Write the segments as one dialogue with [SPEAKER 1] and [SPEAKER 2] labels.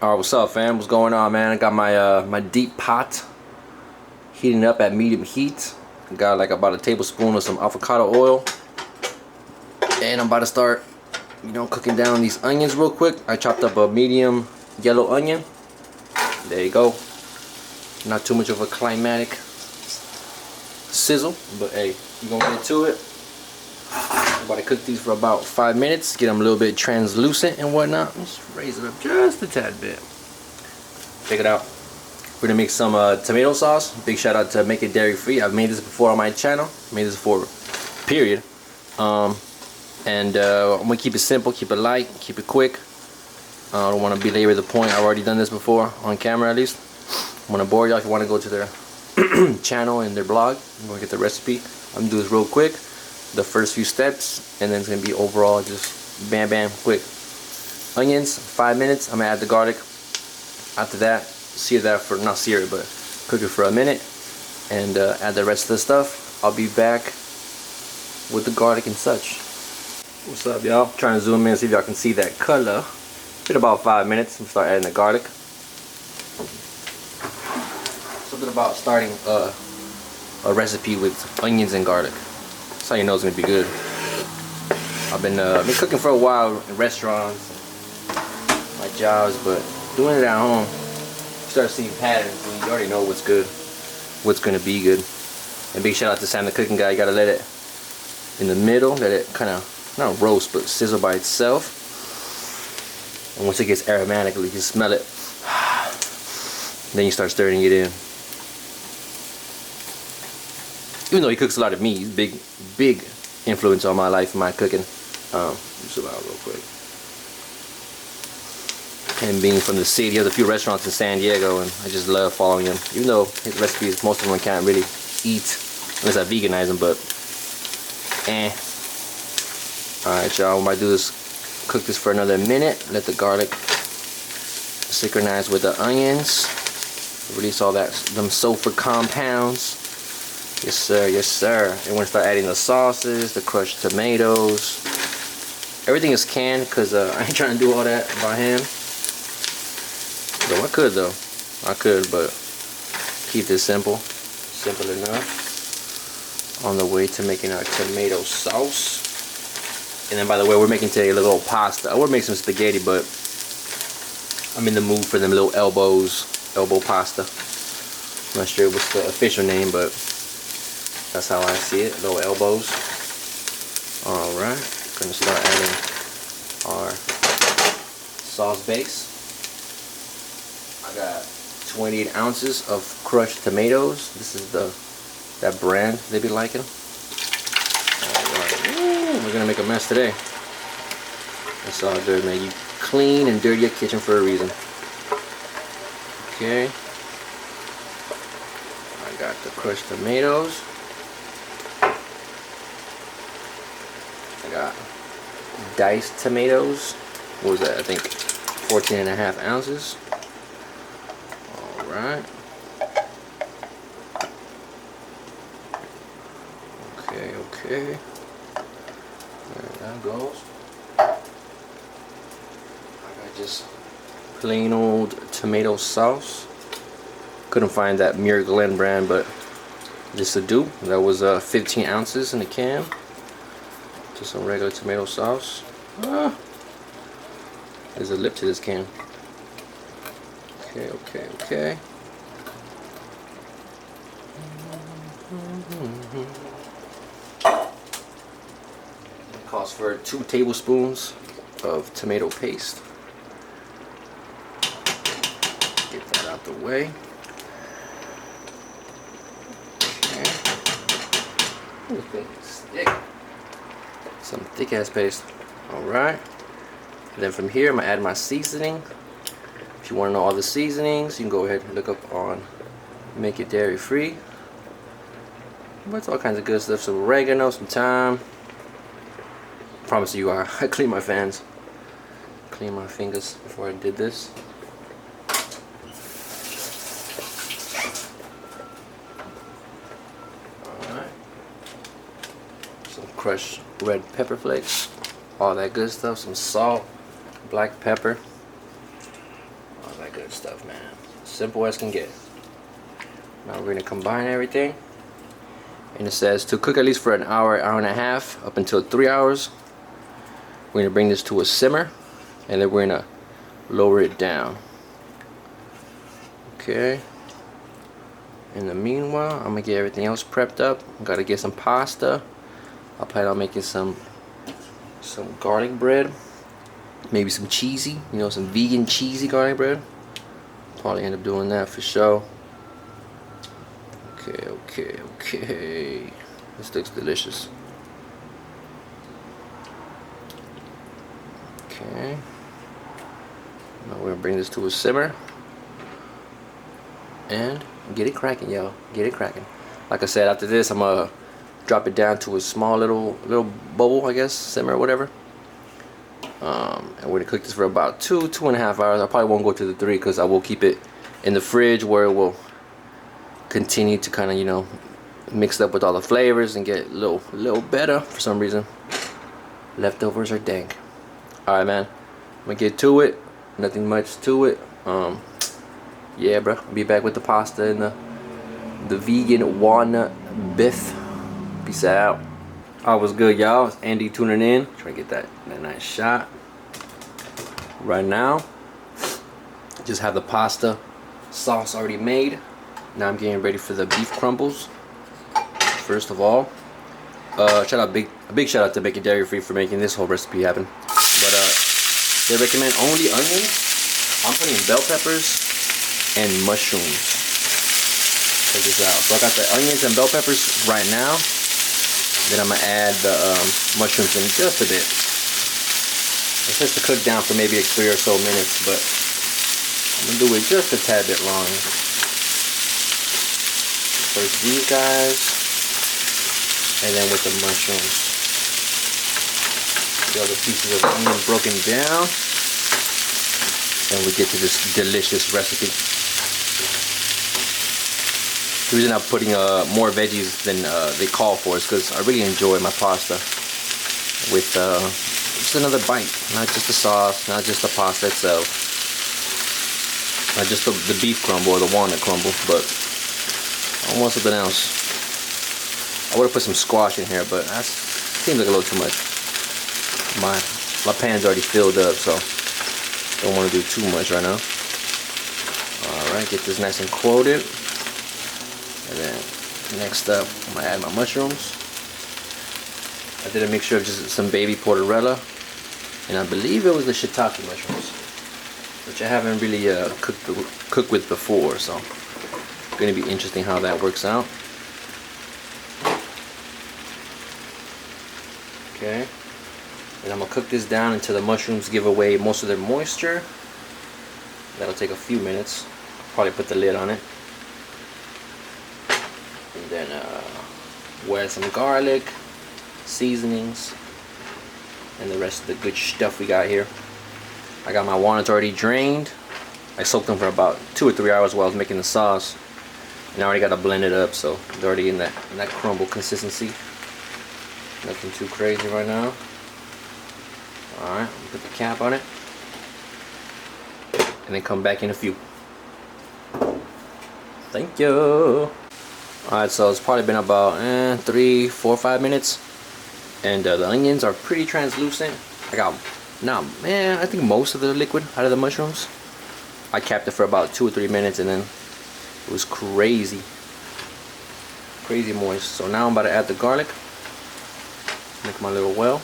[SPEAKER 1] Alright, what's up, fam? What's going on, man? I got my my deep pot heating up at medium heat. I got like about a tablespoon of some avocado oil, and I'm about to start, cooking down these onions real quick. I chopped up a medium yellow onion. There you go. Not too much of a climatic sizzle, but hey, we're gonna get to it. I'm about to cook these for about 5 minutes, get them a little bit translucent and whatnot. Let's raise it up just a tad bit. Check it out. We're gonna make some tomato sauce. Big shout out to Make It Dairy Free. I've made this before on my channel. Made this before, period. I'm gonna keep it simple, keep it light, keep it quick. I don't want to belabor the point. I've already done this before on camera, at least. I'm gonna bore y'all. If you want to go to their channel and their blog, I'm gonna get the recipe. I'm gonna do this real quick, the first few steps, and then it's gonna be overall just bam bam quick. Onions, 5 minutes. I'm gonna add the garlic. After that, sear that for, not sear it, but cook it for a minute, and add the rest of the stuff. I'll be back with the garlic and such. What's up, y'all? Trying to zoom in, see if y'all can see that color. Been about 5 minutes. I'm gonna start adding the garlic. Something about starting a recipe with onions and garlic. That's how you know it's gonna be good. I've been cooking for a while in restaurants, my jobs, but doing it at home, you start seeing patterns and you already know what's good, what's gonna be good. And big shout out to Sam the cooking guy. You gotta let it in the middle, let it kind of not roast but sizzle by itself. And once it gets aromatic, you can smell it. Then you start stirring it in. Even though he cooks a lot of meat, he's big influence on my life and my cooking. Zoom out real quick. And being from the city, he has a few restaurants in San Diego, and I just love following him. Even though his recipes, most of them I can't really eat unless I veganize them, but Alright, y'all, what I do is cook this for another minute, let the garlic synchronize with the onions, release all them sulfur compounds. Yes sir, yes sir. And we're gonna start adding the sauces, the crushed tomatoes. Everything is canned because I ain't trying to do all that by hand. Though I could though. I could, but keep this simple. Simple enough. On the way to making our tomato sauce. And then, by the way, we're making today a little pasta. I would make some spaghetti, but I'm in the mood for them little elbow pasta. I'm not sure what's the official name, but that's how I see it, little elbows. Alright, gonna start adding our sauce base. I got 28 ounces of crushed tomatoes. This is that brand they be liking. We're gonna make a mess today. That's all good, man. You clean and dirty your kitchen for a reason. Okay. I got the crushed tomatoes. I got diced tomatoes. What was that? I think 14.5 ounces. Alright. Okay. There that goes. I got just plain old tomato sauce. Couldn't find that Muir Glen brand, but just to do. That was 15 ounces in the can. Just some regular tomato sauce. There's a lip to this can. Okay. Calls for 2 tablespoons of tomato paste. Get that out the way. Okay. Ooh, thick. Some thick ass paste. Alright. And then from here I'm gonna add my seasoning. If you want to know all the seasonings, you can go ahead and look up on Make It Dairy Free. But it's all kinds of good stuff. Some oregano, some thyme. Promise you, I clean my fans, clean my fingers before I did this. Alright. Some crushed red pepper flakes, all that good stuff, some salt, black pepper. that good stuff, man. Simple as can get. Now we're gonna combine everything. And it says to cook at least for an hour, hour and a half, up until 3 hours. We're gonna bring this to a simmer, and then we're gonna lower it down. Okay. In the meanwhile, I'm gonna get everything else prepped up. Gotta get some pasta. I plan on making some garlic bread, maybe some cheesy, you know, some vegan cheesy garlic bread. Probably end up doing that for sure. Okay. This looks delicious. Okay. Now we're gonna bring this to a simmer and get it cracking, y'all. Get it cracking. Like I said, after this, I'm gonna drop it down to a small little bubble, I guess, simmer or whatever. And we're gonna cook this for about 2.5 hours. I probably won't go to the 3 because I will keep it in the fridge where it will continue to kind of, you know, mix it up with all the flavors and get a little better for some reason. Leftovers are dank. Alright, man, I'm gonna get to it. Nothing much to it. Yeah, bro, I'll be back with the pasta and the vegan walnut beef. Peace out. All was good, y'all. It's Andy tuning in, trying to get that nice shot. Right now, just have the pasta sauce already made. Now I'm getting ready for the beef crumbles. First of all, a big shout out to Bacon Dairy Free for making this whole recipe happen. But they recommend only onions. I'm putting bell peppers and mushrooms. Check this out. So I got the onions and bell peppers right now. Then I'm gonna add the mushrooms in just a bit. It says to cook down for maybe 3 or so minutes, but I'm gonna do it just a tad bit long. First these guys, and then with the mushrooms. The other pieces of onion broken down, and we get to this delicious recipe. The reason I'm putting more veggies than they call for is because I really enjoy my pasta with just another bite, not just the sauce, not just the pasta itself, not just the beef crumble or the walnut crumble, but I want something else. I would have put some squash in here, but that seems like a little too much. My pan's already filled up, so don't want to do too much right now. Alright, get this nice and coated. And then next up, I'm going to add my mushrooms. I did a mixture of just some baby portorella, and I believe it was the shiitake mushrooms, which I haven't really cooked with before, so it's going to be interesting how that works out. Okay, and I'm going to cook this down until the mushrooms give away most of their moisture. That'll take a few minutes. Probably put the lid on it. And then we'll add some garlic, seasonings, and the rest of the good stuff we got here. I got my walnuts already drained. I soaked them for about 2 or 3 hours while I was making the sauce, and I already got to blend it up, so they're already in that crumble consistency. Nothing too crazy right now. Alright, put the cap on it, and then come back in a few. Thank you. Alright, so it's probably been about 3, 4, 5 minutes, and the onions are pretty translucent. I think most of the liquid out of the mushrooms. I capped it for about 2 or 3 minutes, and then it was crazy moist. So now I'm about to add the garlic. Make my little well.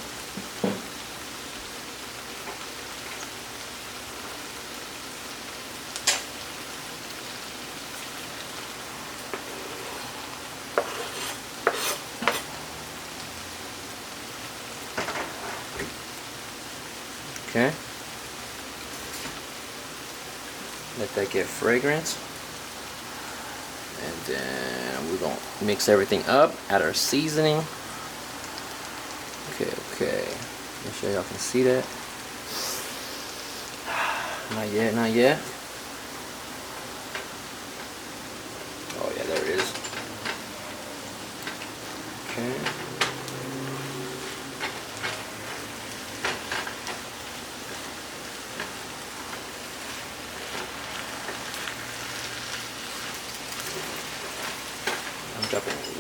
[SPEAKER 1] Okay. Let that get fragrance. And then we're going to mix everything up, add our seasoning. Okay. Make sure y'all can see that. Not yet. Oh yeah, there it is. Okay.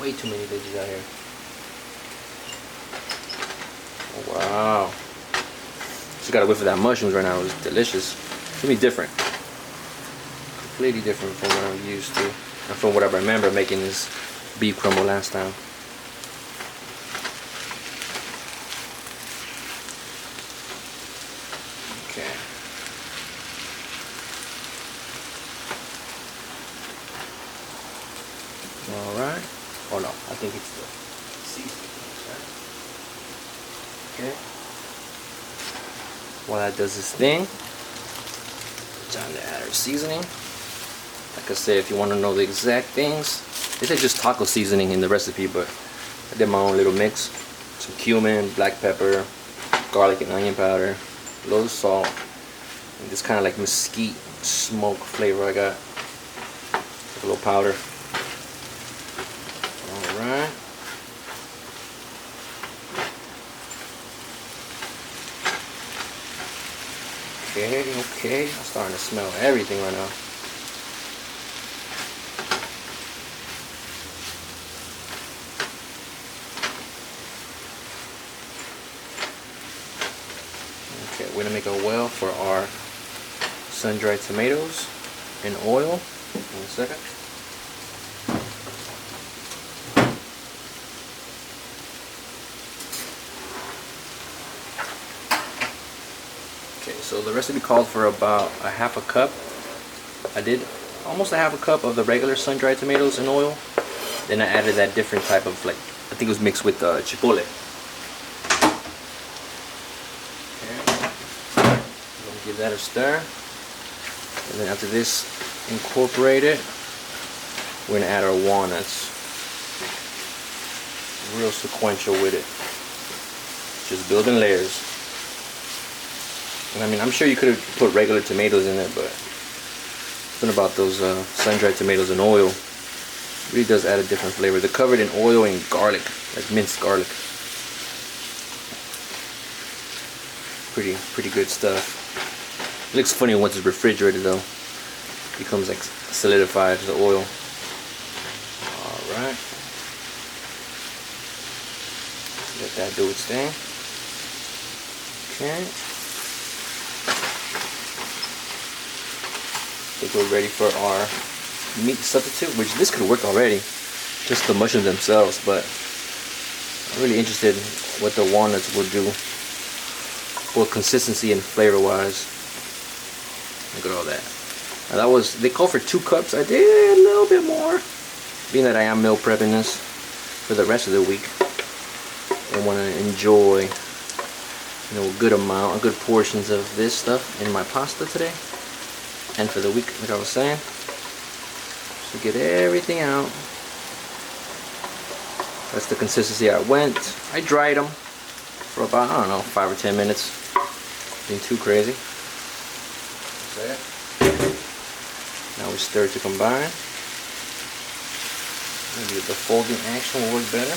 [SPEAKER 1] Way too many veggies out here. Oh, wow. Just got a whiff of that mushrooms right now. It's delicious. It's gonna be different. Completely different from what I'm used to. And from what I remember making this beef crumble last time. Okay. Alright. Oh no, I think it's the seasoning. Okay. While that does this thing, time to add our seasoning. Like I said, if you want to know the exact things, they say just taco seasoning in the recipe, but I did my own little mix. Some cumin, black pepper, garlic and onion powder, a little salt, and this kind of like mesquite smoke flavor I got. A little powder. Alright. Okay, I'm starting to smell everything right now. Okay, we're gonna make a well for our sun-dried tomatoes in oil. One second. Okay, so the recipe called for about a half a cup. I did almost a half a cup of the regular sun-dried tomatoes in oil. Then I added that different type of, like, I think it was mixed with chipotle. Okay, I'm gonna give that a stir. And then after this, incorporate it. We're gonna add our walnuts. Real sequential with it. Just building layers. And I mean, I'm sure you could have put regular tomatoes in it, but something about those sun-dried tomatoes in oil really does add a different flavor. They're covered in oil and garlic, like minced garlic. Pretty good stuff. It looks funny once it's refrigerated though. It becomes like solidified to the oil. Alright. Let that do its thing. Okay. I think we're ready for our meat substitute, which this could work already, just the mushrooms themselves, but I'm really interested in what the walnuts will do, both consistency and flavor wise. Look at all that. Now that was, they called for 2 cups. I did a little bit more, being that I am meal prepping this for the rest of the week. I want to enjoy, you know, a good portions of this stuff in my pasta today. And for the week, like I was saying, to get everything out. That's the consistency I went. I dried them for about, I don't know, 5 or 10 minutes. Being too crazy. Now we stir to combine. Maybe the folding action will work better.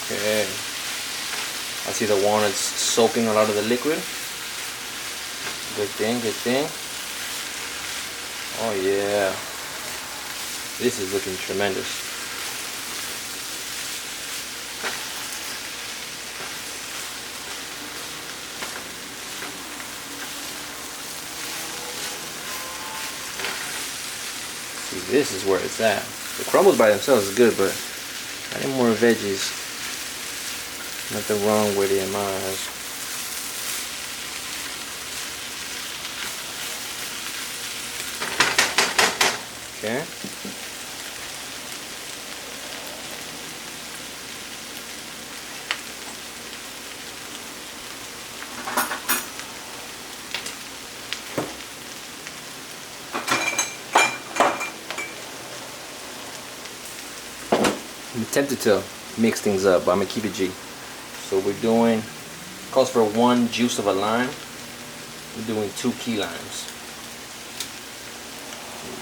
[SPEAKER 1] Okay. I see the walnuts soaking a lot of the liquid. Good thing, good thing. Oh yeah. This is looking tremendous. See, this is where it's at. The crumbles by themselves is good, but I need more veggies. Nothing wrong with it in my eyes. Okay. I'm tempted to mix things up, but I'm gonna keep it G. So we're doing, calls for 1 juice of a lime. We're doing 2 key limes.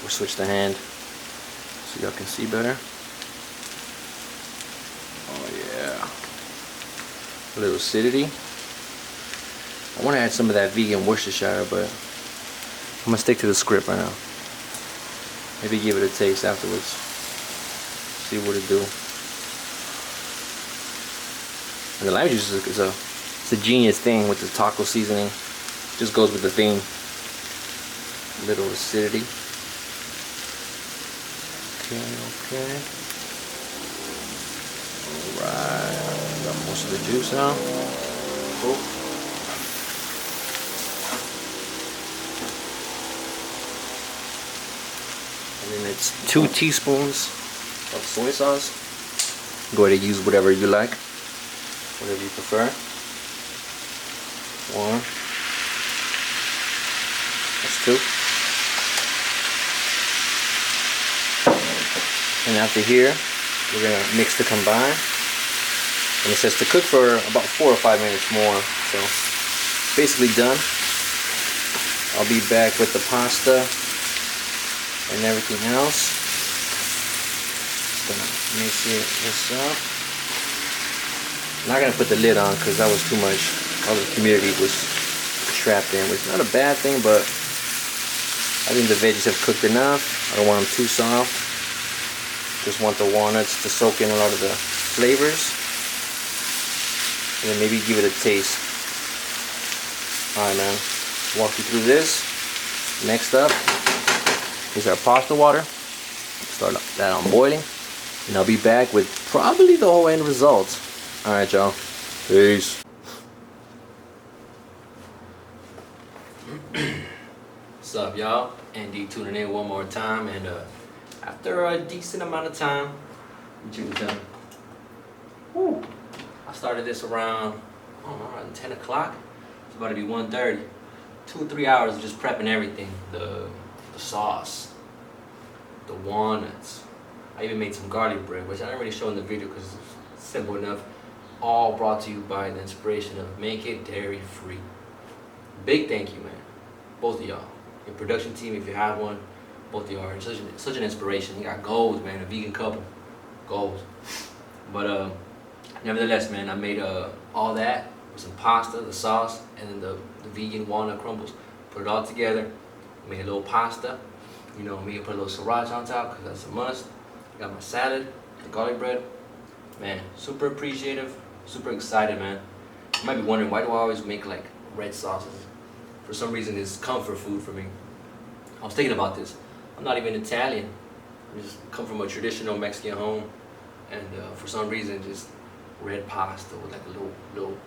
[SPEAKER 1] We'll switch the hand so y'all can see better. Oh yeah. A little acidity. I want to add some of that vegan Worcestershire, but I'm gonna stick to the script right now. Maybe give it a taste afterwards. See what it do. And the lime juice is it's a genius thing with the taco seasoning. Just goes with the theme. Little acidity. Okay. Alright. Got most of the juice now. Cool. And then it's 2 teaspoons of soy sauce. Go ahead and use whatever you like. Whatever you prefer. 1. That's 2. And after here, we're gonna mix the combine. And it says to cook for about 4 or 5 minutes more. So basically done. I'll be back with the pasta and everything else. Just gonna mix this up. Not gonna put the lid on because that was too much. All the humidity was trapped in, which is not a bad thing, but I think the veggies have cooked enough. I don't want them too soft. Just want the walnuts to soak in a lot of the flavors. And then maybe give it a taste. Alright, man. Walk you through this. Next up is our pasta water. Start that on boiling. And I'll be back with probably the whole end result. Alright, y'all. Peace. What's up, y'all? Andy tuning in one more time. And after a decent amount of time, you can tell. Woo. I started this around, I don't know, around 10 o'clock. It's about to be 1:30. 2 or 3 hours of just prepping everything. The sauce, the walnuts. I even made some garlic bread, which I didn't really show in the video because it's simple enough. All brought to you by the inspiration of Make It Dairy Free. Big thank you, man. Both of y'all. Your production team, if you have one, both of y'all are such an inspiration. You got goals, man, a vegan couple. Goals. But nevertheless, man, I made all that with some pasta, the sauce, and then the vegan walnut crumbles. Put it all together. Made a little pasta. You know me, put a little sriracha on top because that's a must. Got my salad, the garlic bread. Man, super appreciative, super excited, man. You might be wondering, why do I always make like red sauces? For some reason, it's comfort food for me. I was thinking about this. I'm not even Italian. I just come from a traditional Mexican home, and for some reason, just red pasta with like a little,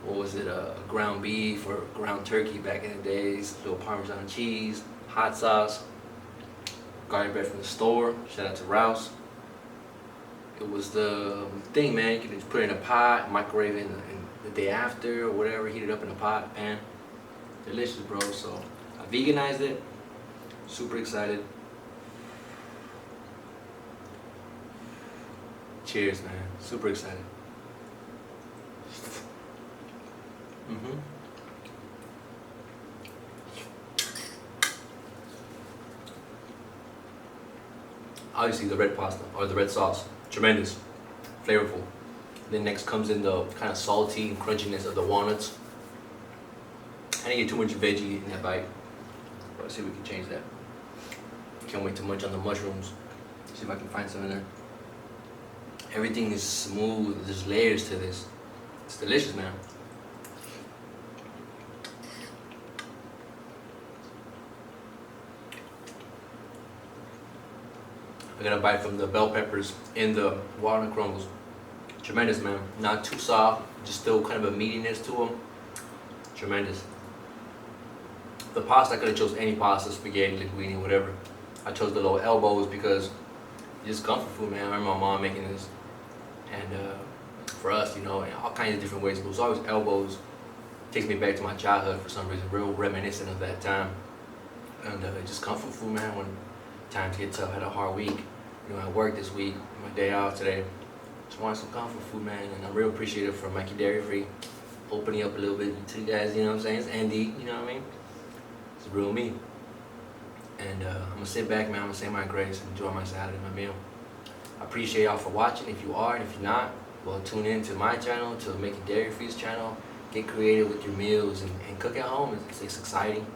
[SPEAKER 1] what was it, ground beef or ground turkey back in the days, little Parmesan cheese, hot sauce, garlic bread from the store. Shout out to Rouse. It was the thing, man. You can just put it in a pot, microwave it in the day after or whatever, heat it up in a pot, pan. Delicious, bro. So I veganized it. Super excited. Cheers, man. Super excited. Obviously the red pasta or the red sauce, tremendous, flavorful. Then next comes in the kind of salty and crunchiness of the walnuts. I didn't get too much veggie in that bite, but let's see if we can change that. Can't wait to munch on the mushrooms. See if I can find some in there. Everything is smooth. There's layers to this. It's delicious, man. I got a bite from the bell peppers in the walnut crumbles. Tremendous, man. Not too soft, just still kind of a meatiness to them. Tremendous. The pasta, I could have chose any pasta, spaghetti, linguine, whatever. I chose the little elbows because it's comfort food, man. I remember my mom making this. And for us, you know, in all kinds of different ways. It was always elbows. Takes me back to my childhood for some reason, real reminiscent of that time. And just comfort food, man, when times get tough. I had a hard week. You know, I worked this week, my day off today. Just wanted some comfort food, man, and I'm real appreciative for Make It Dairy Free opening up a little bit to you guys, you know what I'm saying? It's Andy, you know what I mean? It's real me. And I'm gonna sit back, man, I'm gonna say my grace and enjoy my salad and my meal. I appreciate y'all for watching. If you are, and if you're not, well, tune in to my channel, to Make It Dairy Free's channel. Get creative with your meals and cook at home. It's exciting.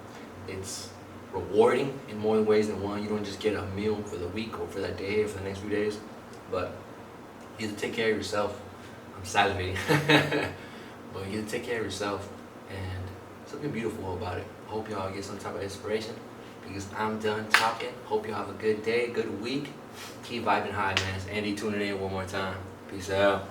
[SPEAKER 1] It's rewarding in more ways than one. You don't just get a meal for the week or for that day or for the next few days, but you have to take care of yourself. I'm salivating. But you have to take care of yourself, and something beautiful about it. Hope y'all get some type of inspiration, because I'm done talking. Hope y'all have a good day, good week. Keep vibing high, man. It's Andy tuning in one more time. Peace out.